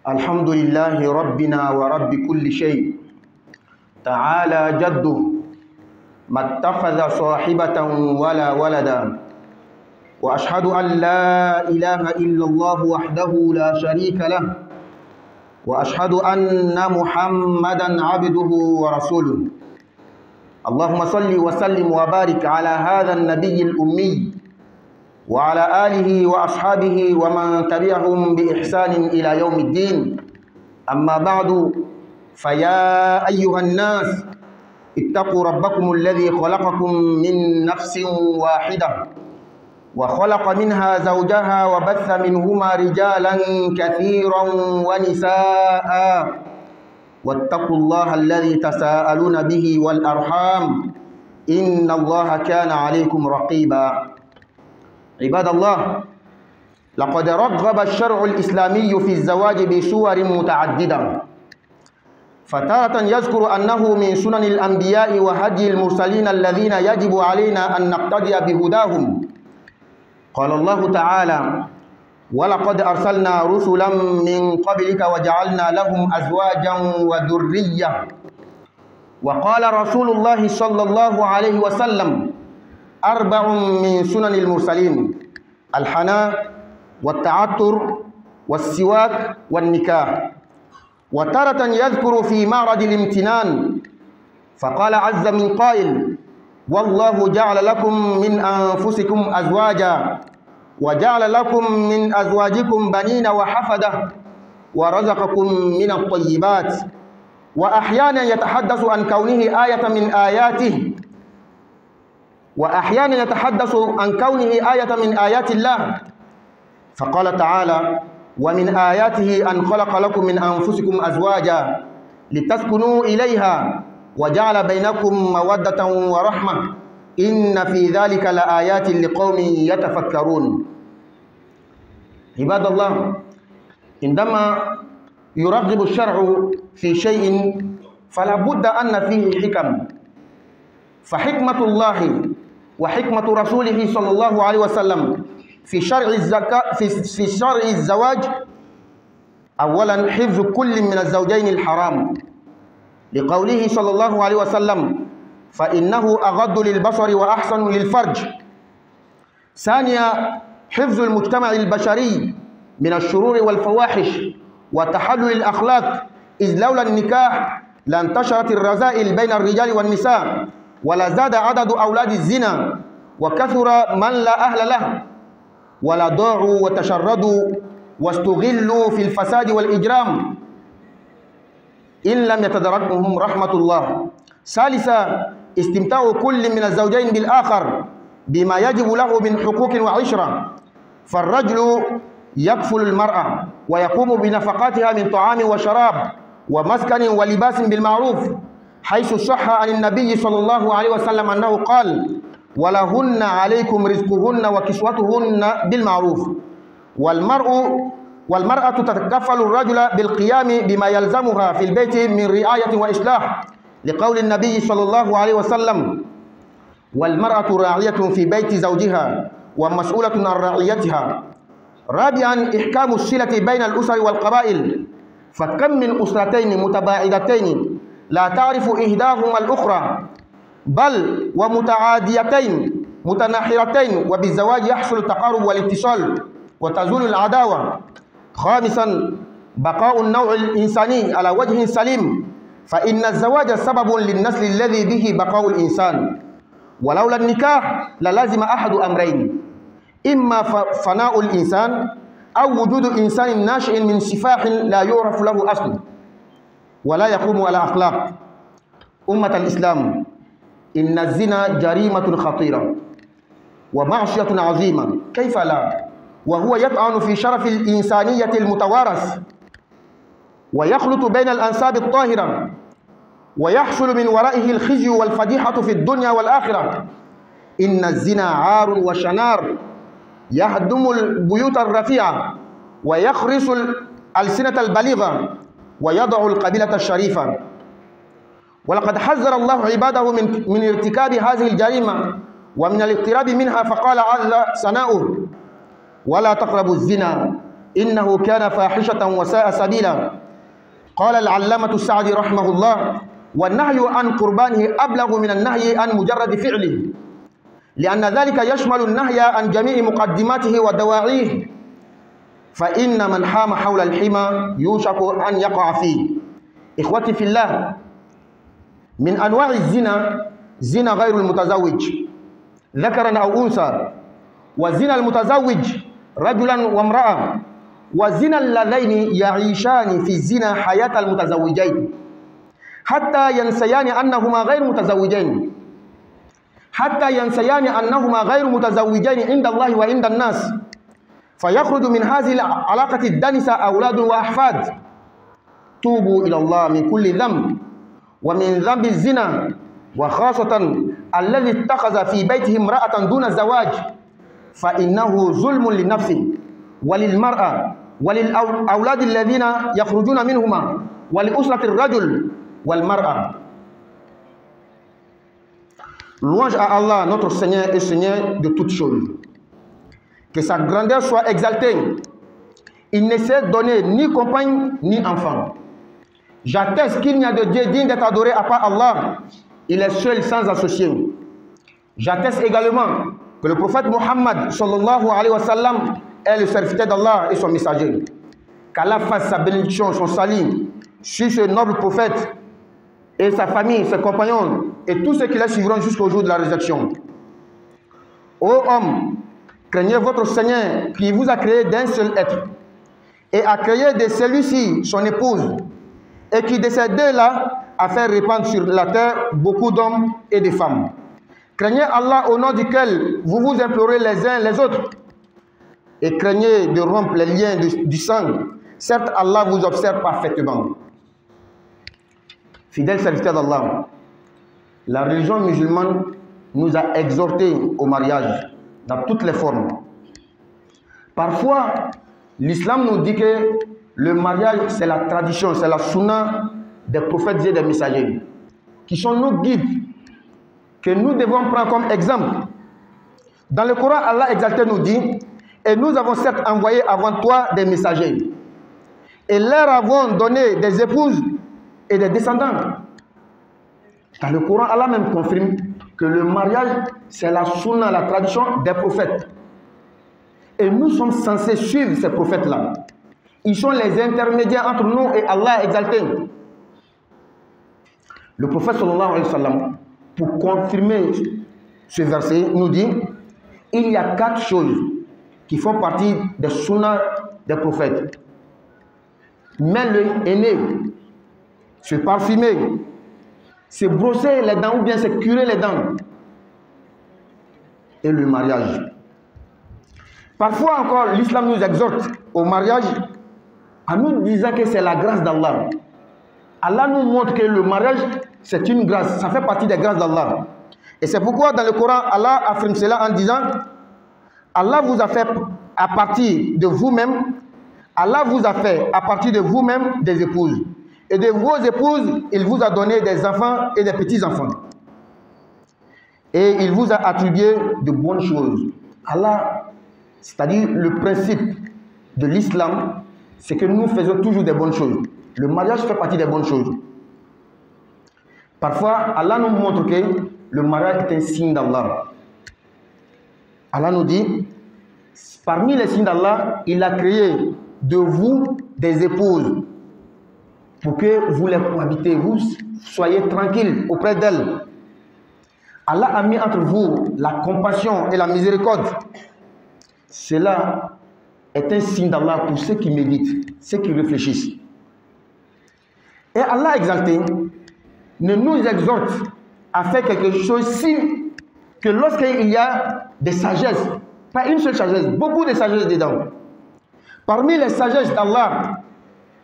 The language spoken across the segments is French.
الحمد لله ربنا ورب كل شيء تعالى جده ما اتخذ صاحبة ولا ولدا، وأشهد أن لا إله إلا الله وحده لا شريك له، وأشهد أن محمدا عبده ورسوله. اللهم صل وسلم وبارك على هذا النبي الأمي وعلى آله وأصحابه ومن تبعهم بإحسان إلى يوم الدين. أما بعد، فيا أيها الناس اتقوا ربكم الذي خلقكم من نفس واحدة وخلق منها زوجها وبث منهما رجالا كثيرا ونساء، واتقوا الله الذي تساءلون به والأرحام إن الله كان عليكم رقيبا. عباد الله، لقد رغب الشرع الإسلامي في الزواج بصور متعددة، فتارة يذكر أنه من سنن الأنبياء وهدي المرسلين الذين يجب علينا أن نقتدي بهداهم. قال الله تعالى: ولقد أرسلنا رسلا من قبلك وجعلنا لهم أزواجا وذرية. وقال رسول الله صلى الله عليه وسلم: 4 من سنن المرسلين: الحناء والتعطر والسواك والنكاح. وتارة يذكر في معرض الامتنان، فقال عز من قائل: والله جعل لكم من أنفسكم أزواجا وجعل لكم من أزواجكم بنين وحفدة ورزقكم من الطيبات. وأحيانا يتحدث عن كونه آية من آياته، وأحيانا يتحدث عن كونه آية من آيات الله، فقال تعالى: ومن آياته أن خلق لكم من أنفسكم أزواجا لتسكنوا إليها وجعل بينكم مودة ورحمة إن في ذلك لآيات لقوم يتفكرون. عباد الله، عندما يرغب الشرع في شيء فلا بد أن فيه حكم، فحكمة الله وحكمة رسوله صلى الله عليه وسلم في شرع الزواج أولا حفظ كل من الزوجين الحرام، لقوله صلى الله عليه وسلم: فإنه أغض للبصر وأحسن للفرج. ثانيا حفظ المجتمع البشري من الشرور والفواحش وتحلل الأخلاق، إذ لولا النكاح لانتشرت الرذائل بين الرجال والنساء ولزاد عدد أولاد الزنا وكثر من لا أهل له ولا ضاعوا وتشردوا واستغلوا في الفساد والإجرام إن لم يتدركهم رحمة الله. ثالثا استمتاع كل من الزوجين بالآخر بما يجب له من حقوق وعشرة، فالرجل يكفل المرأة ويقوم بنفقاتها من طعام وشراب ومسكن ولباس بالمعروف، حيث صح عن النبي صلى الله عليه وسلم أنه قال: ولهن عليكم رزقهن وكسوتهن بالمعروف. والمرأة تتكفل الرجل بالقيام بما يلزمها في البيت من رعاية وإصلاح، لقول النبي صلى الله عليه وسلم: والمرأة راعية في بيت زوجها ومسؤولة عن رعيتها. رابعا إحكام الصلة بين الأسر والقبائل، فكم من أسرتين متباعدتين لا تعرف إحداهما الأخرى، بل ومتعاديتين متناحرتين، وبالزواج يحصل التقارب والاتصال وتزول العداوة. خامسا بقاء النوع الإنساني على وجه سليم، فإن الزواج سبب للنسل الذي به بقاء الإنسان، ولولا النكاح للازم أحد أمرين: إما فناء الإنسان أو وجود إنسان ناشئ من سفاح لا يعرف له أصل ولا يقوم على أخلاق. أمة الإسلام، إن الزنا جريمة خطيرة ومعصية عظيمة، كيف لا؟ وهو يطعن في شرف الإنسانية المتوارث ويخلط بين الأنساب الطاهرة، ويحصل من ورائه الخزي والفضيحة في الدنيا والآخرة. إن الزنا عار وشنار يهدم البيوت الرفيعة ويخرس الألسنة البليغة ويضع القبيلة الشريفة. ولقد حذر الله عباده من ارتكاب هذه الجريمة ومن الاقتراب منها، فقال عز ثناؤه: ولا تقربوا الزنا إنه كان فاحشة وساء سبيلا. قال العلامة السعدي رحمه الله: والنهي عن قربانه أبلغ من النهي عن مجرد فعله، لأن ذلك يشمل النهي عن جميع مقدماته ودواعيه، فإن من حام حول الحمى يوشك أن يقع فيه. إخوتي في الله، من أنواع الزنا زنا غير المتزوج ذكرا أو أنثى، وزنا المتزوج رجلا وامرأة، وزنا اللذين يعيشان في الزنا حياة المتزوجين حتى ينسيان أنهما غير متزوجين، عند الله وعند الناس، فيخرج من هذه العلاقة الدنسة أولاد وأحفاد. توبوا إلى الله من كل ذنب، ومن ذنب الزنا، وخاصة الذي اتخذ في بيته امرأة دون الزواج، فإنه ظلم للنفس وللمرأة وللأولاد الذين يخرجون منهما، ولأسرة الرجل والمرأة. Louange à Allah, notre Seigneur et Seigneur de toutes choses. Que sa grandeur soit exaltée. Il ne s'est donné ni compagne ni enfant. J'atteste qu'il n'y a de Dieu digne d'être adoré à part Allah. Il est seul sans associé. J'atteste également que le prophète Mohammed sallallahu alayhi wa sallam est le serviteur d'Allah et son messager. Qu'Allah fasse sa bénédiction, son salut sur ce noble prophète et sa famille, ses compagnons et tous ceux qui la suivront jusqu'au jour de la résurrection. Ô hommes, craignez votre Seigneur qui vous a créé d'un seul être et a créé de celui-ci son épouse, et qui de ces deux-là a fait répandre sur la terre beaucoup d'hommes et de femmes. Craignez Allah au nom duquel vous vous implorez les uns les autres, et craignez de rompre les liens du sang. Certes, Allah vous observe parfaitement. Fidèles serviteurs d'Allah, la religion musulmane nous a exhortés au mariage dans toutes les formes. Parfois, l'islam nous dit que le mariage, c'est la tradition, c'est la sunna des prophètes et des messagers, qui sont nos guides, que nous devons prendre comme exemple. Dans le Coran, Allah exalté nous dit: et nous avons certes envoyé avant toi des messagers, et leur avons donné des épouses et des descendants. Dans le Coran, Allah même confirme que le mariage, c'est la sunna, la tradition des prophètes. Et nous sommes censés suivre ces prophètes-là. Ils sont les intermédiaires entre nous et Allah exalté. Le prophète sallallahu alayhi wa sallam, pour confirmer ce verset, nous dit: il y a 4 choses qui font partie des sunnas des prophètes. Mais le aîné, se parfumer, se brosser les dents ou bien se curer les dents, et le mariage. Parfois encore, l'islam nous exhorte au mariage en nous disant que c'est la grâce d'Allah. Allah nous montre que le mariage, c'est une grâce, ça fait partie des grâces d'Allah. Et c'est pourquoi dans le Coran, Allah affirme cela en disant: Allah vous a fait à partir de vous-même, Allah vous a fait à partir de vous-même des épouses. Et de vos épouses, il vous a donné des enfants et des petits-enfants. Et il vous a attribué de bonnes choses. Allah, c'est-à-dire le principe de l'islam, c'est que nous faisons toujours des bonnes choses. Le mariage fait partie des bonnes choses. Parfois, Allah nous montre que le mariage est un signe d'Allah. Allah nous dit: parmi les signes d'Allah, il a créé de vous des épouses pour que vous les cohabitez, vous soyez tranquilles auprès d'elles. Allah a mis entre vous la compassion et la miséricorde. Cela est un signe d'Allah pour ceux qui méditent, ceux qui réfléchissent. Et Allah exalté ne nous exhorte à faire quelque chose si que lorsqu'il y a des sagesses, pas une seule sagesse, beaucoup de sagesse dedans. Parmi les sagesses d'Allah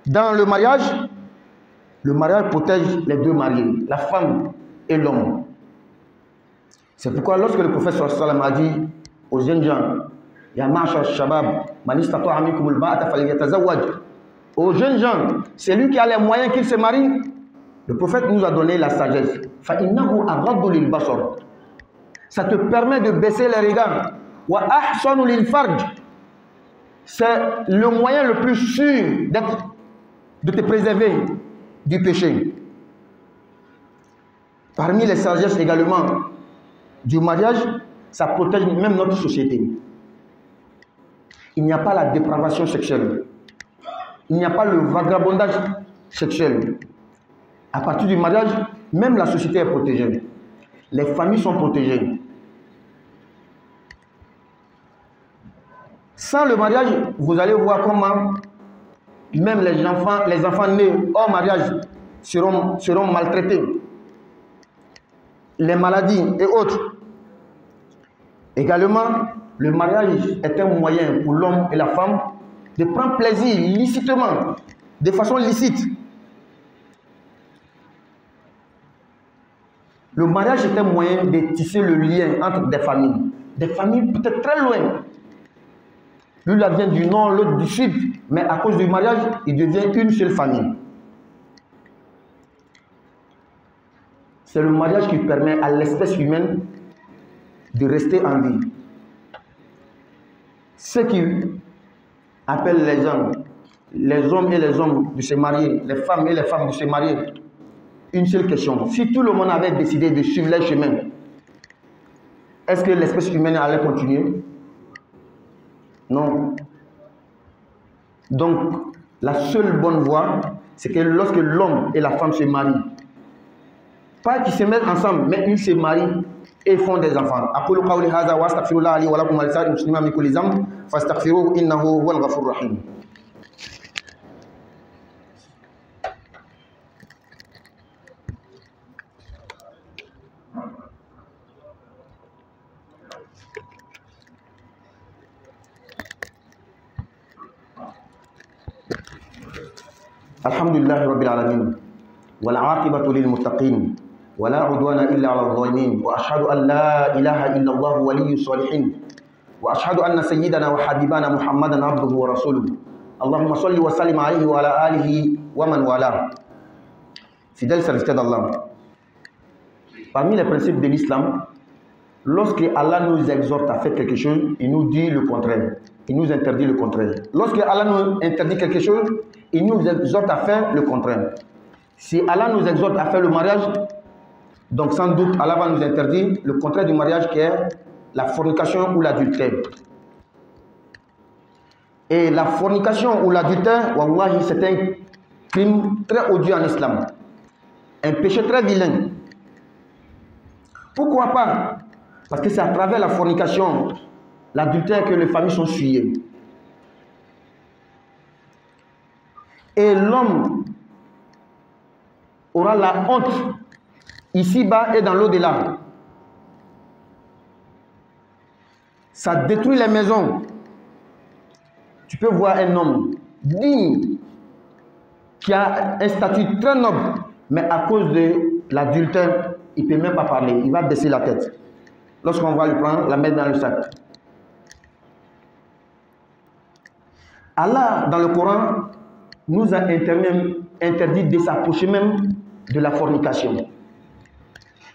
dans le mariage protège les deux mariés, la femme et l'homme. C'est pourquoi lorsque le prophète sallallahu alayhi wa sallam a dit aux jeunes gens: Ya ma'ashar shabab, man istata'a minkum al-ba'ata falyatazawwaj. Aux jeunes gens, c'est lui qui a les moyens qu'il se marie. Le prophète nous a donné la sagesse. Fa innahu aghaddu lil basar. Ça te permet de baisser les regards. Wa ahsanu lil farj. c'est le moyen le plus sûr de te préserver du péché. Parmi les sagesses également du mariage, ça protège même notre société. Il n'y a pas la dépravation sexuelle. Il n'y a pas le vagabondage sexuel. À partir du mariage, même la société est protégée. Les familles sont protégées. Sans le mariage, vous allez voir comment même les enfants nés hors mariage seront maltraités. Les maladies et autres. Également, le mariage est un moyen pour l'homme et la femme de prendre plaisir licitement, de façon licite. Le mariage est un moyen de tisser le lien entre des familles peut-être très loin. Lui, là vient du nord, l'autre du sud, mais à cause du mariage, il devient une seule famille. C'est le mariage qui permet à l'espèce humaine de rester en vie. Ceux qui appellent les hommes et les hommes de se marier, les femmes et les femmes de se marier, une seule question. Si tout le monde avait décidé de suivre leur chemin, est-ce que l'espèce humaine allait continuer? Non. Donc, la seule bonne voie, c'est que lorsque l'homme et la femme se marient, pas qu'ils se mettent ensemble, mais ils se marient et font des enfants. أقول قولي هذا وأستغفر الله لي ولكم ولسائر المسلمين من كل ذنب فاستغفروه إنه هو الغفور الرحيم. الحمد لله رب العالمين والعاقبة للمتقين ولا عدوان إلا على الظالمين وأشهد أن لا إله إلا الله ولي الصالحين وأشهد أن سيدنا وحبيبنا محمدا عبده ورسوله اللهم صل وسلم عليه وعلى آله ومن والاه. Fidèles serviteurs d'Allah, parmi les principes de l'islam, lorsque Allah nous exhorte à faire quelque chose, il nous dit le contraire, il nous interdit le contraire. Lorsque Allah nous interdit quelque chose, il nous exhorte à faire le contraire. Si Allah nous exhorte à faire le mariage, donc sans doute Allah va nous interdire le contraire du mariage qui est la fornication ou l'adultère. Et la fornication ou l'adultère, wallahi, c'est un crime très odieux en islam. Un péché très vilain. Pourquoi pas? Parce que c'est à travers la fornication, l'adultère que les familles sont souillées. Et l'homme aura la honte ici-bas et dans l'au-delà. Ça détruit les maisons. Tu peux voir un homme digne qui a un statut très noble, mais à cause de l'adultère, il ne peut même pas parler. Il va baisser la tête. Lorsqu'on va le prendre, la mettre dans le sac. Allah, dans le Coran, nous a interdit de s'approcher même de la fornication.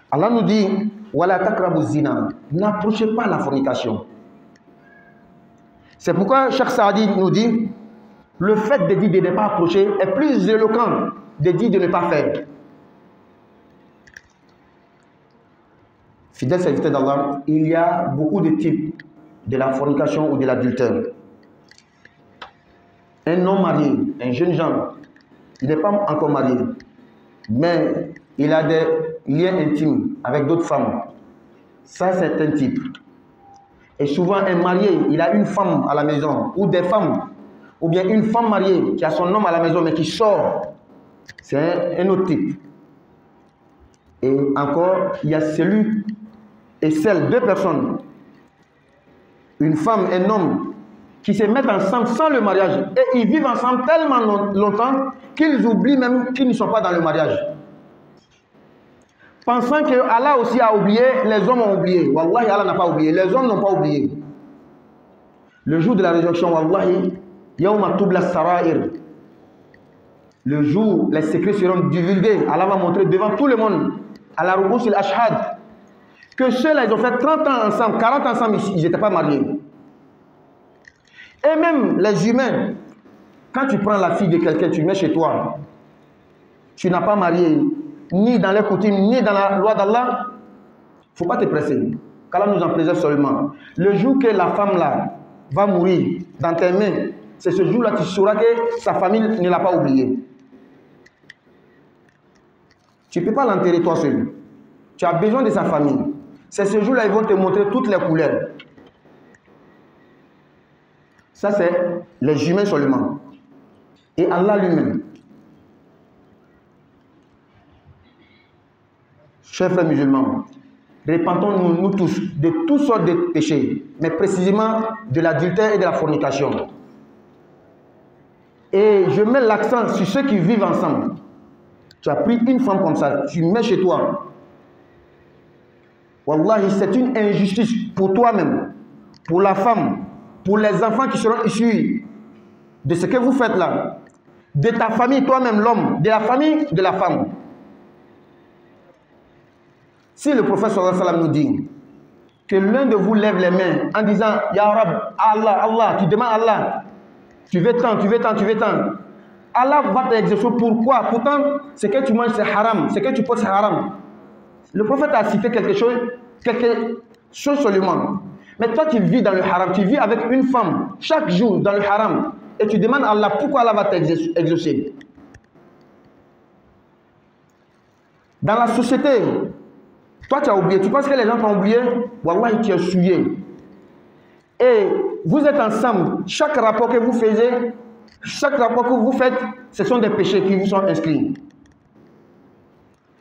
Allah nous dit, Wala takrabu zina, n'approchez pas la fornication. C'est pourquoi Cheikh Saadi nous dit, le fait de dire de ne pas approcher est plus éloquent de dire de ne pas faire. Fidèles serviteurs d'Allah, il y a beaucoup de types de la fornication ou de l'adultère. Un non marié, un jeune gens, il n'est pas encore marié, mais il a des liens intimes avec d'autres femmes. Ça, c'est un type. Et souvent, un marié, il a une femme à la maison, ou des femmes, ou bien une femme mariée qui a son homme à la maison, mais qui sort. C'est un autre type. Et encore, il y a celui et celle, deux personnes, une femme et un homme, qui se mettent ensemble sans le mariage. Et ils vivent ensemble tellement longtemps qu'ils oublient même qu'ils ne sont pas dans le mariage. Pensant que Allah aussi a oublié, les hommes ont oublié. Wallahi, Allah n'a pas oublié. Les hommes n'ont pas oublié. Le jour de la résurrection, Wallahi, Yawma tubla sarair. Le jour, les secrets seront divulgués. Allah va montrer devant tout le monde, à la ru'us al-ashhad, que ceux-là, ils ont fait 30 ans ensemble, 40 ans ensemble, ils n'étaient pas mariés. Et même les humains, quand tu prends la fille de quelqu'un, tu mets chez toi, tu n'as pas marié, ni dans les coutumes, ni dans la loi d'Allah, il ne faut pas te presser. Qu'Allah nous en préserve seulement. Le jour que la femme là va mourir dans tes mains, c'est ce jour-là que tu sauras que sa famille ne l'a pas oublié. Tu ne peux pas l'enterrer toi seul. Tu as besoin de sa famille. C'est ce jour-là ils vont te montrer toutes les couleurs. Ça, c'est les humains seulement. Et Allah lui-même. Chers frères musulmans, repentons-nous nous tous de toutes sortes de péchés, mais précisément de l'adultère et de la fornication. Et je mets l'accent sur ceux qui vivent ensemble. Tu as pris une femme comme ça, tu mets chez toi. Wallahi, c'est une injustice pour toi-même, pour la femme, pour les enfants qui seront issus de ce que vous faites là, de ta famille, toi-même l'homme, de la famille de la femme. Si le prophète sallallahu alayhi wa sallam nous dit que l'un de vous lève les mains en disant Ya Rab, Allah, Allah, tu demandes Allah, tu veux tant, tu veux tant, tu veux tant, Allah va t'exaucer. Pourquoi? Pourtant, ce que tu manges c'est haram, ce que tu portes c'est haram. Le prophète a cité quelque chose seulement. Mais toi tu vis dans le haram, tu vis avec une femme chaque jour dans le haram et tu demandes à Allah pourquoi Allah va t'exaucer. Dans la société, toi tu as oublié, tu penses que les gens t'ont oublié? Wallahi, tu es souillé. Et vous êtes ensemble, chaque rapport que vous faites, ce sont des péchés qui vous sont inscrits.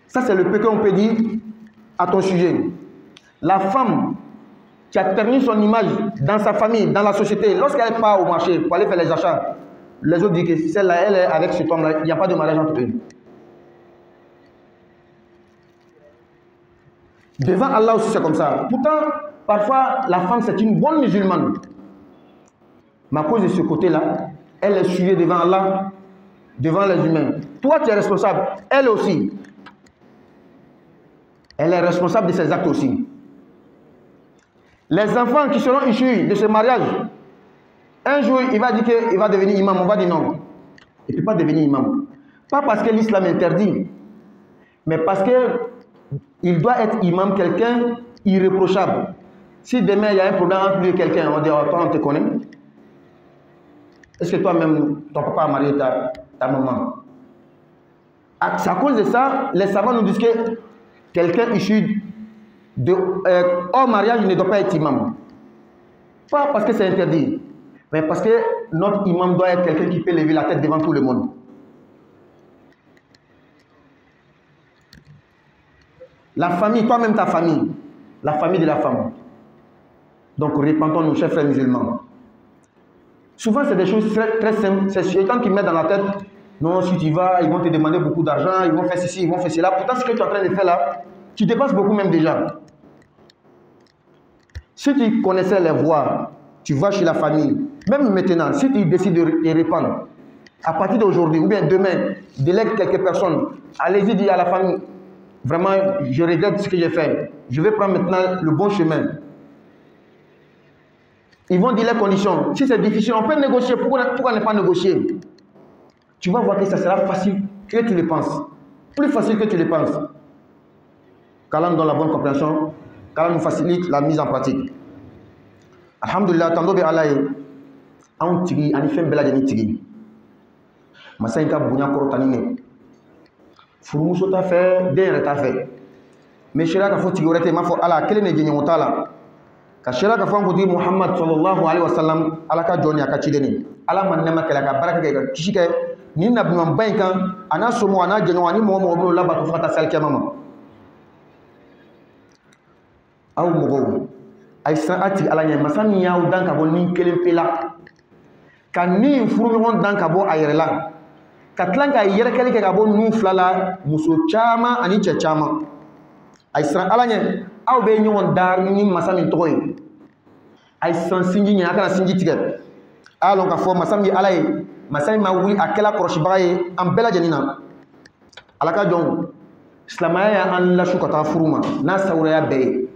Ça c'est le péché qu'on peut dire à ton sujet. La femme qui a terminé son image dans sa famille, dans la société, lorsqu'elle part au marché pour aller faire les achats, les autres disent que celle-là, elle est avec cet homme-là, il n'y a pas de mariage entre eux. Devant Allah aussi c'est comme ça. Pourtant, parfois, la femme c'est une bonne musulmane. Mais à cause de ce côté-là, elle est souillée devant Allah, devant les humains. Toi, tu es responsable. Elle aussi. Elle est responsable de ses actes aussi. Les enfants qui seront issus de ce mariage, un jour, il va dire qu'il va devenir imam. On va dire non. Il ne peut pas devenir imam. Pas parce que l'islam interdit, mais parce qu'il doit être imam, quelqu'un irréprochable. Si demain, il y a un problème entre quelqu'un, on dit, oh, toi, on te connaît. Est-ce que toi-même, ton papa a marié ta maman? À cause de ça, les savants nous disent que quelqu'un issu hors mariage ne doit pas être imam. Pas parce que c'est interdit, mais parce que notre imam doit être quelqu'un qui peut lever la tête devant tout le monde. La famille, toi-même ta famille, la famille de la femme. Donc repentons-nous, chers frères musulmans. Souvent c'est des choses très simples. C'est Shaitan qui met dans la tête, non, si tu vas, ils vont te demander beaucoup d'argent, ils vont faire ceci, ils vont faire cela. Pourtant ce que tu es en train de faire là, tu dépasses beaucoup même déjà. Si tu connaissais les voies, tu vas chez la famille, même maintenant, si tu décides de les répandre, à partir d'aujourd'hui ou bien demain, délègue quelques personnes, allez-y dire à la famille, vraiment, je regrette ce que j'ai fait, je vais prendre maintenant le bon chemin. Ils vont dire les conditions. Si c'est difficile, on peut négocier. Pourquoi ne pas négocier? Tu vas voir que ça sera facile que tu le penses. Plus facile que tu le penses. Qu'Allah nous donne la bonne compréhension. Qu'Allah nous facilite la mise en pratique. Alhamdulillah, tandobe alaye. On tigi, on fait bela jeni tigi. Masaïka bounya korotanine. Furumuso ta fait, den ta fait. Mais chéra ka fo tigi orete ma fo ala kele ne jeni motala. Ka shira ka fango di Muhammad sallallahu alaihi wasallam ala ka joni aka cideni ala man nema kala ka baraka ka kishike ni nabi man bankan ana somo ana jeno ani mo mo la ba to fata sal kemama aw mo ay saati ala nya masani yaw dan ka bon nin kelen pela kan ni furu mi dan ka bo ayrela ka tlanka yere kele ka bo nu flala muso chama ani che chama ay sran ala nya aw be ñewon dar ni masami toy ay san sinji ñaka na sinji tigel alon ka fo masami alay masami ma wuli akela kroshi baye am bela janina alaka jon islamaya an la shukata furuma na sawraya be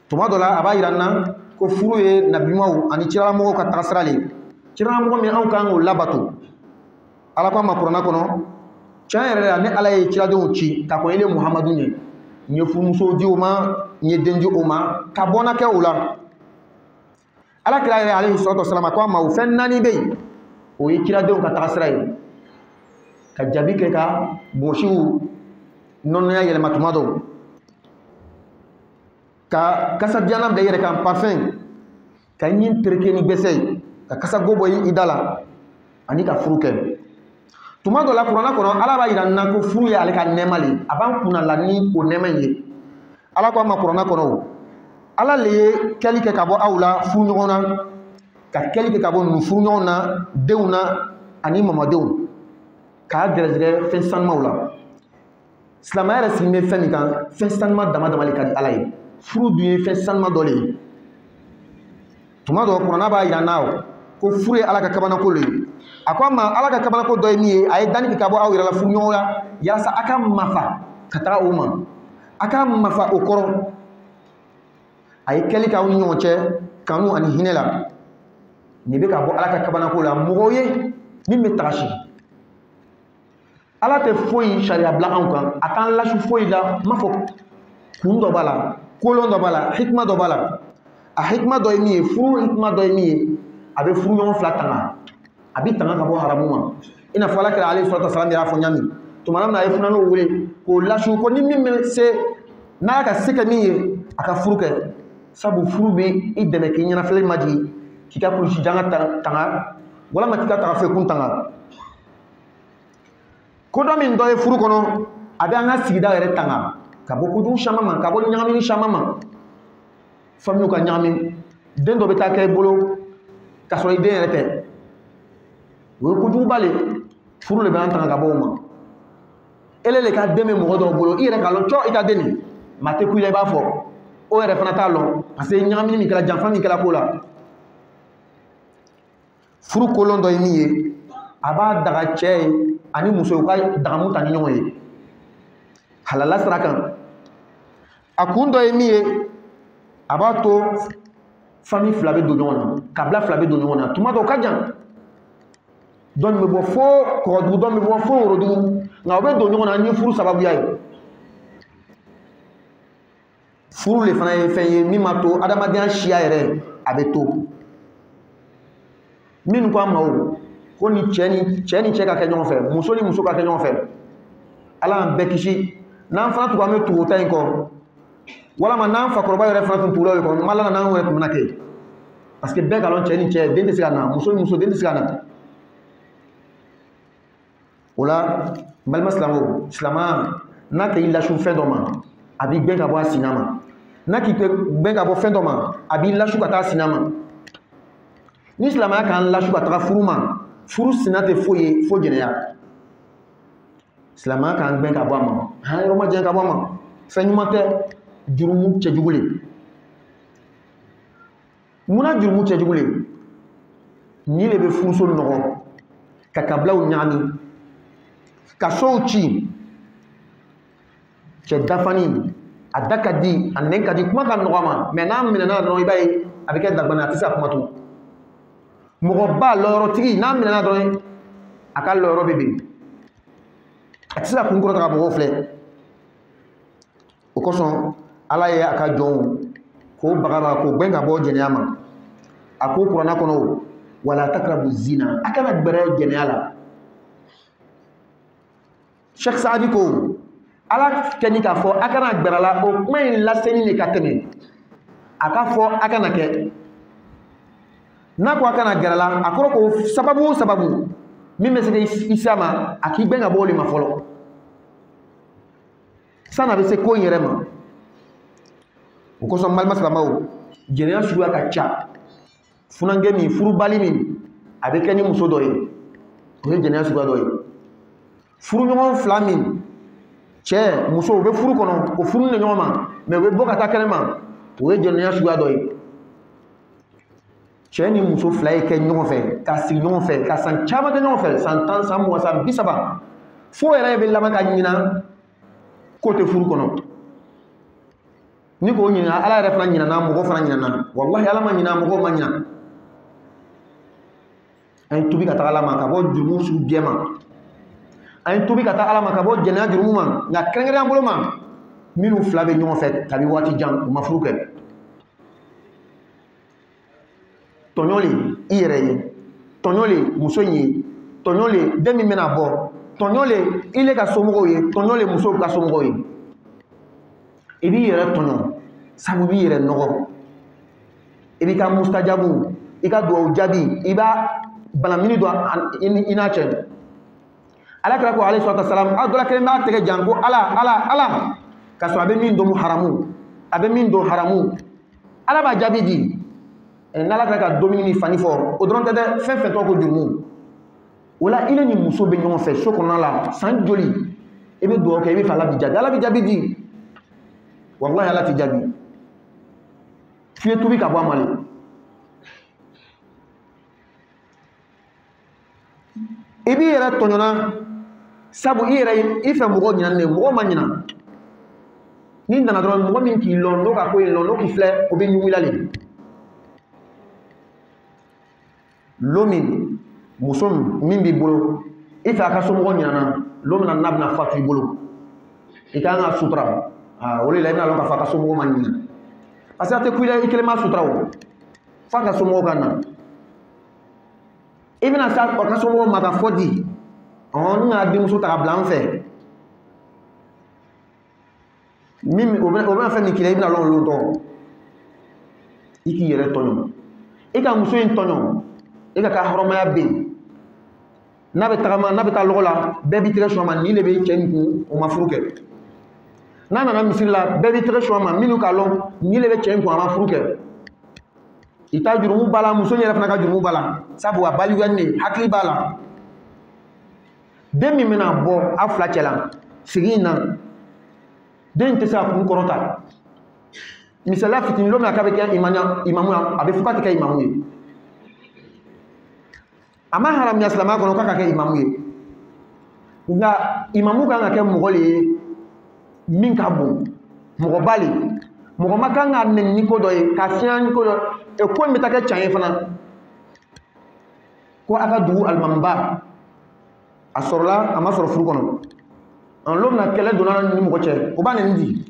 tuma dola aba iranna ko furu ye nabimaw ani ciramɔgɔw ka tagasira le ciramɔgɔ min anw kan k'o labato ala ko a ma kuranna kɔnɔ tiɲɛ yɛrɛ la ni ala ye ciradenw ci ka kɔn ile muhamadu ɲɛ n ye furumuso di o ma n ye den di o ma ka bɔna kɛ o la ala kira yɛrɛ alayhi salatu wasalam ko a ma o fɛn naani bɛ yen o ye ciradenw ka tagasira ye ka jabi kɛ ka bɔsiw nɔnɔya yɛlɛma tuma dɔw ka kasa diyalan bila i yɛrɛ kan parfum ka ɲin tereke ni gbɛsɛ ye ka kasa go bɔ i da la ani ka furu kɛ tuma dɔ la kuranna kɔnɔ ala b'a yira n na ko furu ye ale ka nɛɛma le a b'an kunna la ni o nɛɛma in ye ala ko a ma kuranna kɔnɔ o ala le ye kɛli kɛ ka bɔ aw la furu ɲɔgɔn na ka kɛli kɛ ka bɔ nu furu ɲɔgɔn na denw na ani mamadenw k'a gɛrɛsɛgɛ fɛn sanumaw la silamɛya yɛrɛ sigilen bɛ fɛn min kan fɛn sanuma dama dama le ka di ala ye furu dun ye fɛn sanuma dɔ le ye tuma dɔ kuranna b'a yira n na ko furu ye ala ka kabanako le ye a ko a ma ala ka kabanako dɔ ye min ye a ye danni kɛ ka bɔ aw yɛrɛ la furu ɲɔgɔn la yaasa a ka mafa ka taga o ma a ka mafa o kɔrɔ a ye kɛli k'aw ni ɲɔgɔn cɛ kanu ani hinɛ la nin bɛ ka bɔ ala ka kabanako la mɔgɔw ye min bɛ tagasi ala tɛ foyi sariya bila anw kan a t'an lasu foyi la n m'a fɔ kun dɔ b'a la kolon dɔ b'a la hikima dɔ b'a la a hikima dɔ ye min ye furu hikima dɔ ye min ye a bɛ furu ɲɔgɔn fila tanga a bɛ tanga ka bɔ haramu ma i n'a fɔ ala kɛra alayhi salatu wasalam y'a fɔ ɲami tuma min na a ye funan'o wele k'o lasu ko ni min bɛ se n'a ka se kɛ min ye a ka furu kɛ sabu furu bɛ i dɛmɛ k'i ɲɛnafɛli majigi k'i ka kulusi janga tanga walama k'i ka tagafɛkun tanga ko dɔ min dɔ ye furu kɔnɔ a bɛ an ka sigida yɛrɛ tanga ka bɔ kojugu caman ma ka bɔ ɲagamini caman ma famiw ka ɲagami den dɔ bɛ taa kɛ i bolo k'a sɔrɔ i den yɛrɛ tɛ o ye kojuguba le furu le bɛ an tanga ka bɔ o ma ele le ka den bɛ mɔgɔ dɔw bolo i yɛrɛ k'a lɔn cɔ i ka den nin maa tɛ ku i la i b'a fɔ o yɛrɛ fana t'a lɔn parce que ɲagamini min kɛra janfa min kɛra ko la furu kolon dɔ ye min ye a b'a daga cɛ ye ani muso ka dagamu ta ni ɲɔgɔn ye halala sira kan a kun dɔ ye min ye a b'a to fami fila bɛ don ɲɔgɔn na kabila fila bɛ don ɲɔgɔn na tuma dɔw ka jan dɔn bɛ bɔ fo kɔgɔdugu dɔn bɛ bɔ fo worodugu nka o bɛ don ɲɔgɔn na ni furu sababuya ye furu le fana ye fɛn ye min ma to adamadenya siya yɛrɛ a bɛ to min ko a ma o ko ni cɛ ni cɛ ka kɛ ɲɔgɔn fɛ muso ni muso ka kɛ ɲɔgɔn fɛ ala y'an bɛɛ kisi n'an fana tugu an bɛ tugu ta in kɔ walama n'an fakɔrɔba yɛrɛ fana tun tugula o de kɔ n'ala n'an yɛrɛ tun bɛna kɛ parce que bɛɛ ka lɔn cɛ ni cɛ den tɛ se ka na muso ni muso den tɛ se ka na o la n balima silamɛw silamɛya n'a tɛ i lasu fɛn dɔ ma a b'i gɛn ka bɔ a sina ma n'a k'i gɛn ka bɔ fɛn dɔ ma a b'i lasu ka taa sina ma ni silamɛya k'an lasu ka taga furu ma furu sina tɛ foyi ye fo jɛnɛya silamɛya k'an gɛn ka bɔ a ma han yɔrɔ ma jɛn ka bɔ a ma fɛn ɲuman tɛ jurumu cɛjugu le munna jurumu cɛjugu le ni le bɛ furuso nɔgɔ ka kabilaw ɲagami ka sow ci cɛ dafani a da ka di a nɛn ka di kuma ka nɔgɔ a ma mɛ n'a minɛna dɔrɔn i b'a ye a bɛ kɛ dagbana a tɛ se ka kuma to mɔgɔba lɔyɔrɔtigi n'a minɛna dɔrɔn a ka lɔyɔrɔ bɛ bin a tɛ se ka kun kɔrɔta ka mɔgɔw filɛ o kosɔn ala ye a ka jɔnw k'o baga k'o gɛn ka bɔ jɛnɛya ma a ko kuranna kɔnɔ wala takrabu zina a kana gbɛrɛ jɛnɛya la Sheikh Saadi ko ala kɛni k'a fɔ a kana gbɛrɛ la o kuma in laseni de ka tɛmɛ a ka fɔ a kana kɛ n'a ko a kana gbɛrɛ la a kɔrɔ ko sababu o sababu min bɛ se ka i se a ma a k'i gɛn ka bɔ o de ma fɔlɔ san'a bɛ se ko in yɛrɛ ma o kosɔn n balima silamɛw jɛnɛya suguya ka ca funankɛ min furubali min a bɛ kɛ ni muso dɔ ye o ye jɛnɛya suguya dɔ ye furuɲɔgɔn fila min cɛ muso u bɛ furu kɔnɔ o furu ni ɲɔgɔn ma mɛ u bɛ bɔ ka taa kɛnɛ ma o ye jɛnɛya suguya dɔ ye cɛ ni muso fila ye kɛ ɲɔgɔn fɛ ka sigi ɲɔgɔn fɛ ka san caman kɛ ɲɔgɔn fɛ san 10 san 20 san 30 fo yɛrɛ bɛ laban ka ɲina k'o tɛ furu kɔnɔ ni ko nyina ala yɛrɛ fana ɲinana mɔgɔ fana ɲinana wallahi ala ma ɲina mɔgɔ ma ɲina an tubi ka taa ala ma ka bɔ jurumu sugu bɛɛ ma an tubi ka taa ala ma ka bɔ jɛnɛya jurumu ma nka kɛrɛnkɛrɛn bolo ma minnu fila bɛ ɲɔgɔn fɛ kabi waati jan u ma furu kɛ tɔɲɔ le i yɛrɛ ye tɔɲɔ le muso in ye tɔɲɔ le den min bɛna bɔ tɔɲɔ le i le ka somɔgɔw ye tɔɲɔ le musow ka somɔgɔw ye i b'i yɛrɛ tɔɲɔ sabu i b'i yɛrɛ nɔgɔ i b'i ka mustajabu i ka duwawu jaabi i b'a balamini don i n'a cɛ ala kira ko alayhi salatu wasalam a dɔ la kelen b'a tɛgɛ jan ko ala ka sɔrɔ a bɛ min don haramu a bɛ min don haramu ala b'a jaabi di n'ala kira ka domini ni fani fɔ o dɔrɔn tɛ dɛ fɛn fɛn tɔgɔ ko jurumu o la i ni muso bɛ ɲɔgɔn fɛ so kɔnɔna la san joli i bɛ duwawu kɛ i bɛ fɛ ala bɛ jaabi ala bɛ jaabi di wallahi ala tɛ jaabi f'i ye tubi ka bɔ a ma le i b'i yɛrɛ tɔɲɔna sabu i yɛrɛ i fɛ mɔgɔ ɲinani de mɔgɔ ma ɲina ni nana dɔrɔn mɔgɔ min k'i lɔn n'o ka ko in lɔn n'o k'i filɛ o bɛ ɲuguya le lo min muso min b'i bolo i fɛ a ka somɔgɔ ɲinana lo min n'a bɛna fatu i bolo i ka kan ka sutura o de la i bɛna lɔn k'a fɔ a ka somɔgɔ ma ɲina parce que a tɛ ku i la i kelen ma sutura o f'a ka somɔgɔw ka na i bɛna se a ka somɔgɔw ma ka fɔ di n ka denmuso ta ka bila an fɛ o bɛna fɛn min k'i la i bɛna lɔn olu tɔ i k'i yɛrɛ tɔɲɔ i ka muso in tɔɲɔ i ka hɔrɔmaya bɛ yen n'a bɛ taa lɔgɔ la bɛɛ b'i tɛgɛ sɔn ma nin de bɛ cɛ nin kun o ma furu kɛ n'a nana misiri la bɛɛ b'i tɛgɛ sɔn ma minnu k'a lɔn nin de bɛ cɛ nin kun a ma furu kɛ i ta jurumu b'a la muso yɛrɛ fana ka jurumu b'a la sabu a baliyani de hakili b'a la den min bɛna bɔ a fila cɛ la sigi in na den tɛ se ka kun kɔrɔta misaliya fitinin lo min a k'a bɛ kɛ imamu ye a bɛ fɔ k'a tɛ kɛ imamu ye a ma haramiya silamɛya kɔnɔ k'a ka kɛ imamu ye nka imamu kan ka kɛ mɔgɔ le ye min ka bon mɔgɔba le mɔgɔ ma kan ka nɛni ni ko dɔ ye ka fiɲɛ ni ko dɔ ko in bɛ taa kɛ can ye fana ko a ka dugu alimamiba a sɔrɔla a ma sɔrɔ furu kɔnɔ lo bɛna kɛlɛ donna ni mɔgɔ cɛ o b'a nɛni di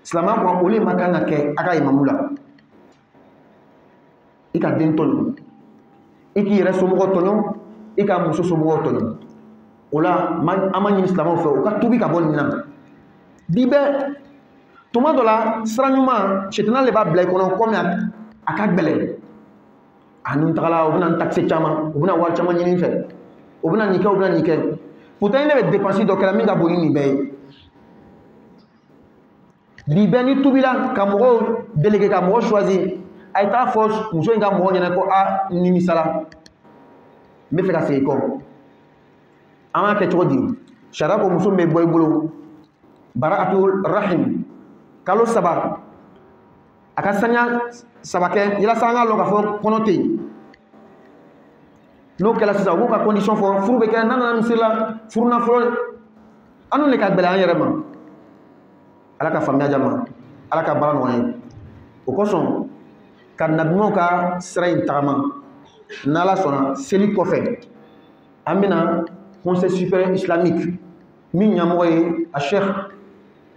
silamɛya kɔnɔ olu ma kan ka kɛ a ka imamu la i ka den tɔɲɔ i k'i yɛrɛ somɔgɔ tɔɲɔ i ka muso somɔgɔ tɔɲɔ o la an ma ɲini silamɛw fɛ u ka tubi ka bɔ nin na bi bɛɛ tuma dɔ la sira ɲuman sitana de b'a bila i kɔnɔ komi a ka gɛlɛn a ni tagala u bɛna n taxe caman u bɛna wari caman ɲini n fɛ u bɛna nin kɛ u bɛna nin kɛ pourtant ne bɛ dépense dɔ kɛra min ka bon ni nin bɛɛ ye bi bɛɛ ni tubila ka mɔgɔw délégué ka mɔgɔ choisir a ye taa fɔ muso in ka mɔgɔ ɲɛna ko a nimisala n bɛ fɛ ka segin kɔ an b'a kɛ cogo di sariya ko muso min bɛ bɔ i bolo bara'atul rahim kalo 3 a ka saniya 3 kɛ yalasa an ka lɔn k'a fɔ kɔnɔ tɛ yen n'o kɛra sisan u b'u ka condition fɔ furu bɛ kɛ n'a nana misiri la furu nafolo an de ka gɛlɛn an yɛrɛ ma ala ka faamuya di ma ala ka baara nɔgɔya ye o kosɔn ka nabiɲumanw ka sira in tagama n'ala sɔnna seli kɔfɛ an bɛna conseil supérieur islamique min ɲɛmɔgɔ ye a Cheikh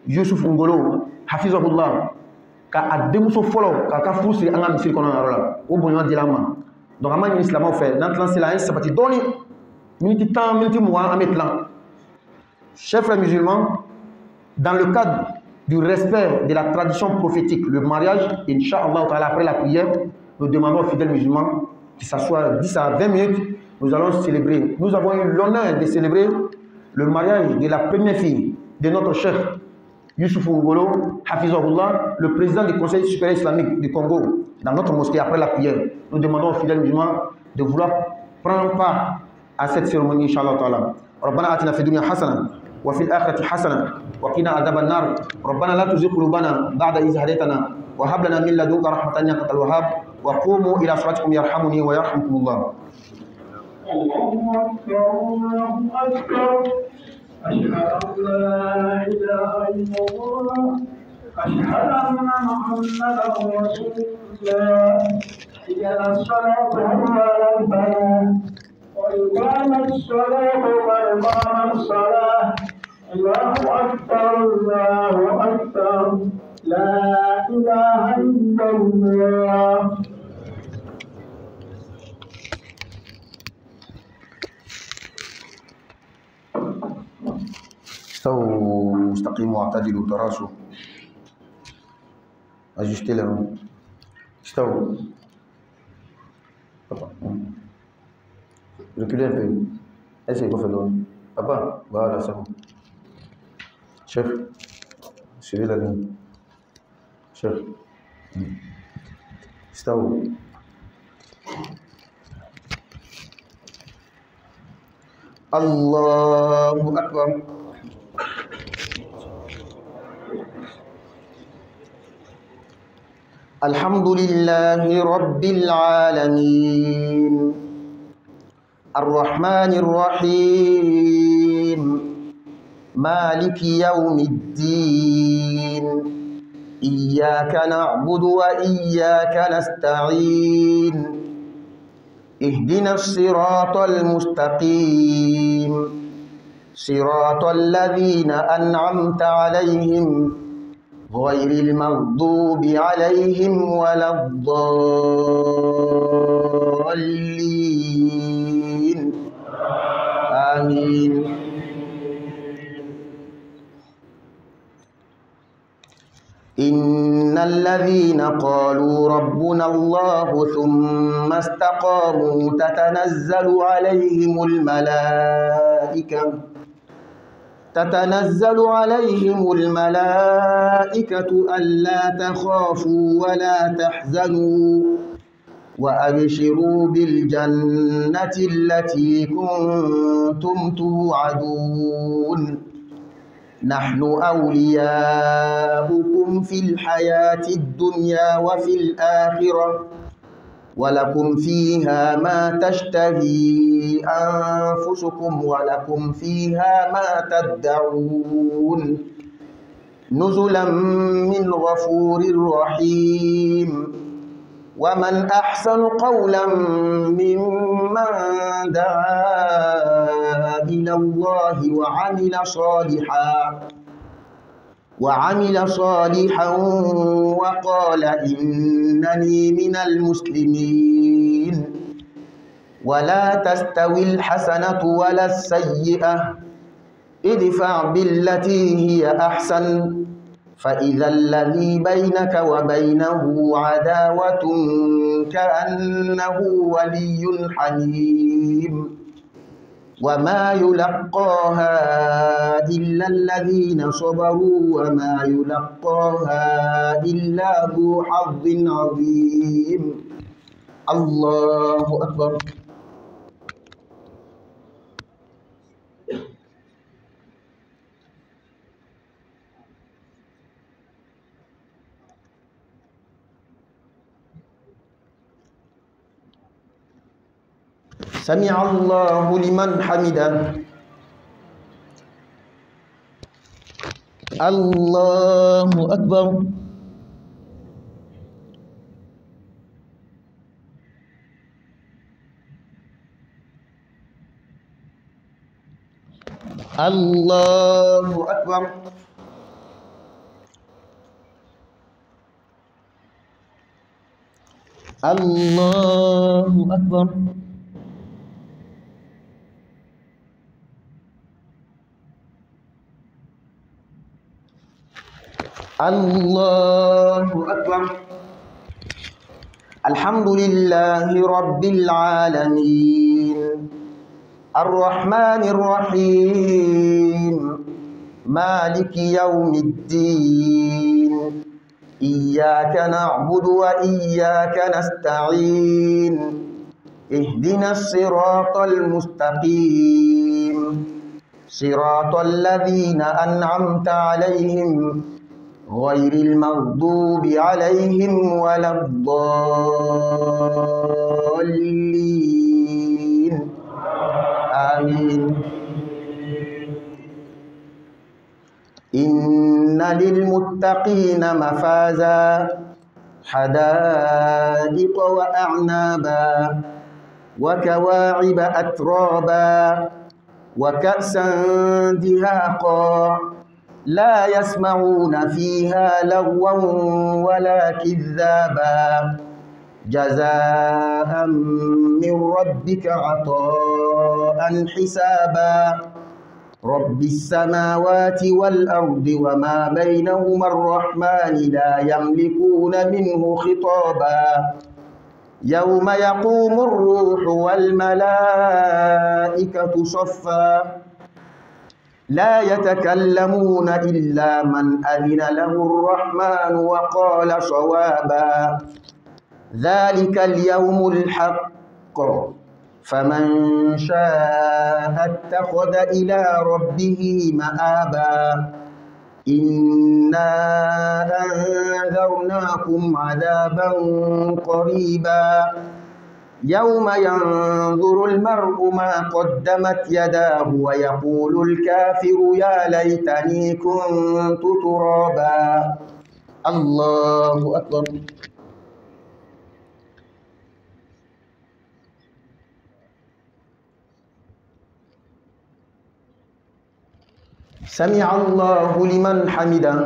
Yusuf Ngolo hafizahullah ka a denmuso fɔlɔ k'a ka furu siri an ka misiri kɔnɔ yɔrɔ la o bonya dila an ma donc an b'a ɲini silamɛw fɛ n'an tilan seli an ye sabati dɔɔni miniti 10 miniti 20 an bɛ tilan chers frères musulmans dans le cadre du respect de la tradition prophétique le mariage inch'Allah après la prière nous demandons aux fidèles musulmans qui s'assoient 10 à 20 minutes nous allons célébrer nous avons eu l'honneur de célébrer le mariage de la première fille de notre cheikh Yusuf Ngolo, Hafizahullah, le président du Conseil supérieur islamique du Congo, dans notre mosquée après la prière. Nous demandons aux fidèles musulmans de vouloir prendre part à cette cérémonie, Inch'Allah Ta'ala. ربنا آتنا في الدنيا حسنة وفي الآخرة حسنة وقنا عذاب النار ربنا لا تزغ قلوبنا بعد إذ هديتنا وهب لنا من لدنك رحمة إنك أنت الوهاب وقوموا إلى صلاتكم يرحمني ويرحمكم الله. الله أكبر أشهد أن لا إله إلا الله أشهد أن محمدا رسول الله. حي على الصلاة وعلى الفلاح قد قامت الصلاة قد قامت الصلاة. الله أكبر الله أكبر لا إله إلا الله. استووا مستقيموا واعتدلوا تراسوا ajustez les ronds. استووا. Papa. Reculez un peu. Essayez de faire l'eau. Papa, voilà, c'est bon. Chef, suivez la ligne. Chef. استووا. الله أكبر. الحمد لله رب العالمين الرحمن الرحيم مالك يوم الدين إياك نعبد وإياك نستعين اهدنا الصراط المستقيم صراط الذين أنعمت عليهم غير المغضوب عليهم ولا الضالين آمين. إن الذين قالوا ربنا الله ثم استقاموا تتنزل عليهم الملائكة ألا تخافوا ولا تحزنوا وأبشروا بالجنة التي كنتم توعدون نحن أولياؤكم في الحياة الدنيا وفي الآخرة ولكم فيها ما تشتهي أنفسكم ولكم فيها ما تدعون نزلا من غفور رحيم. ومن أحسن قولا ممن دعا إلى الله وعمل صالحا وقال إنني من المسلمين. ولا تستوي الحسنة ولا السيئة ادفع بالتي هي أحسن فإذا الذي بينك وبينه عداوة كأنه ولي حميم. وما يلقاها إلا الذين صبروا وما يلقاها إلا ذو حظ عظيم. الله أكبر. سمع الله لمن حمده. الله أكبر. الله أكبر. الله أكبر. الله أكبر. الحمد لله رب العالمين الرحمن الرحيم مالك يوم الدين إياك نعبد وإياك نستعين اهدنا الصراط المستقيم صراط الذين أنعمت عليهم غير المغضوب عليهم ولا الضالين آمين. إن للمتقين مفازا حدائق وأعنابا وكواعب أترابا وكأسا دهاقا لا يسمعون فيها لغوا ولا كذابا جزاء من ربك عطاء حسابا رب السماوات والأرض وما بينهما الرحمن لا يملكون منه خطابا يوم يقوم الروح والملائكة صفا لا يتكلمون إلا من أذن له الرحمن وقال صوابا ذلك اليوم الحق فمن شاء اتخذ إلى ربه مآبا إنا أنذرناكم عذابا قريبا يوم ينظر المرء ما قدمت يداه ويقول الكافر يا ليتني كنت ترابا الله أكبر. سمع الله لمن حمده.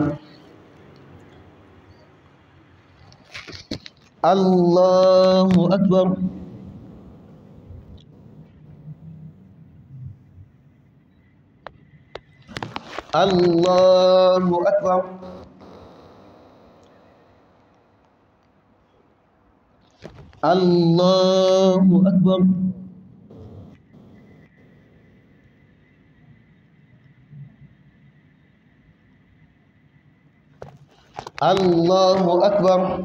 الله أكبر. الله أكبر. الله أكبر. الله أكبر.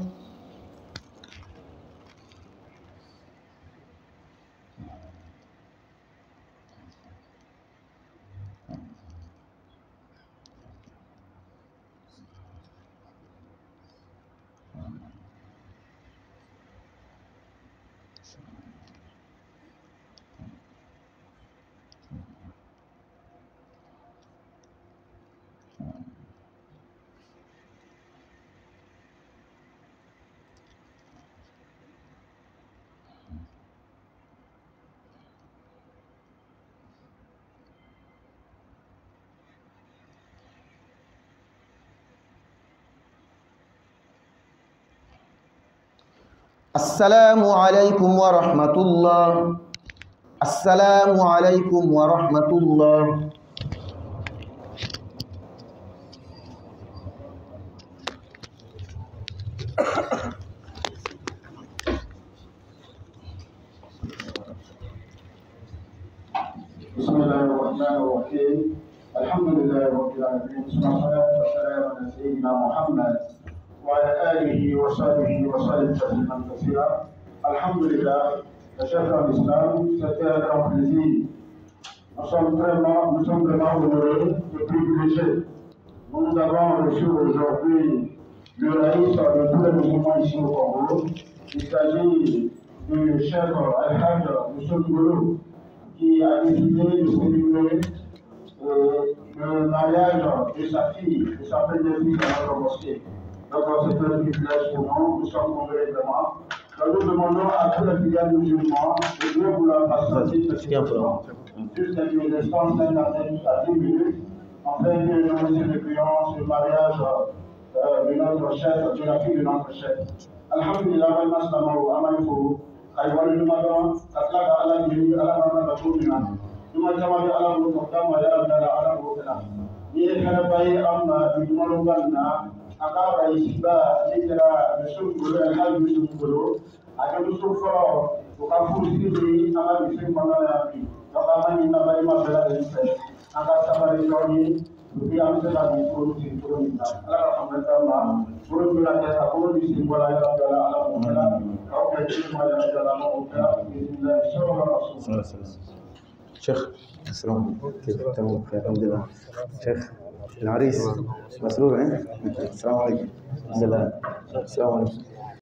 السلام عليكم ورحمة الله. السلام عليكم ورحمة الله. بسم الله الرحمن الرحيم. الحمد لله رب العالمين، ثم الصلاة والسلام على سيدنا محمد وعلى آله وصحبه وسلم تسليما كثيرا. الحمد لله, le chef de l'islam, c'était un grand plaisir. Nous sommes vraiment honorés et privilégiés. Nous avons reçu aujourd'hui le raïs de tous les musulmans ici au Congo. Il s'agit du chef Al-Hajj M. Ngolo, qui a décidé de célébrer le mariage de sa fille, de sa belle-fille dans notre mosquée. Donc c'est un privilège pour nous, nous sommes congrès vraiment. Donc nous demandons à tous les fidèles musulmans de bien vouloir patienter jusqu'à quelques instants, 5 à 10 minutes, afin que nous célébrions ce mariage de notre chef, de la fille de notre chef. Alhamdulillah, Maslamaou, Amaïfou, Aïwal Numadon, Atlaka Allah Giri, Allah Mama Bakoumina, Numadjamali Allah Mokama, Allah Mokana. Ni Hanabaye Amma, Numalogana, Akaba Isiba, Nitera, Monsieur Ngolo, Al-Hajj Monsieur Ngolo, Akabou Soufort, Okafu Sibri, Ama Monsieur Mananabi, Kakamani Nabaima Bela Elise, Akasabari Joni, Depuis Amsterdam, pour Allah Rahmatama, pour la terre, pour le symbole, Allah Mokana, شيخ السلام كيف تمام بخير الحمد لله شيخ العريس مسرور السلام عليكم السلام عليكم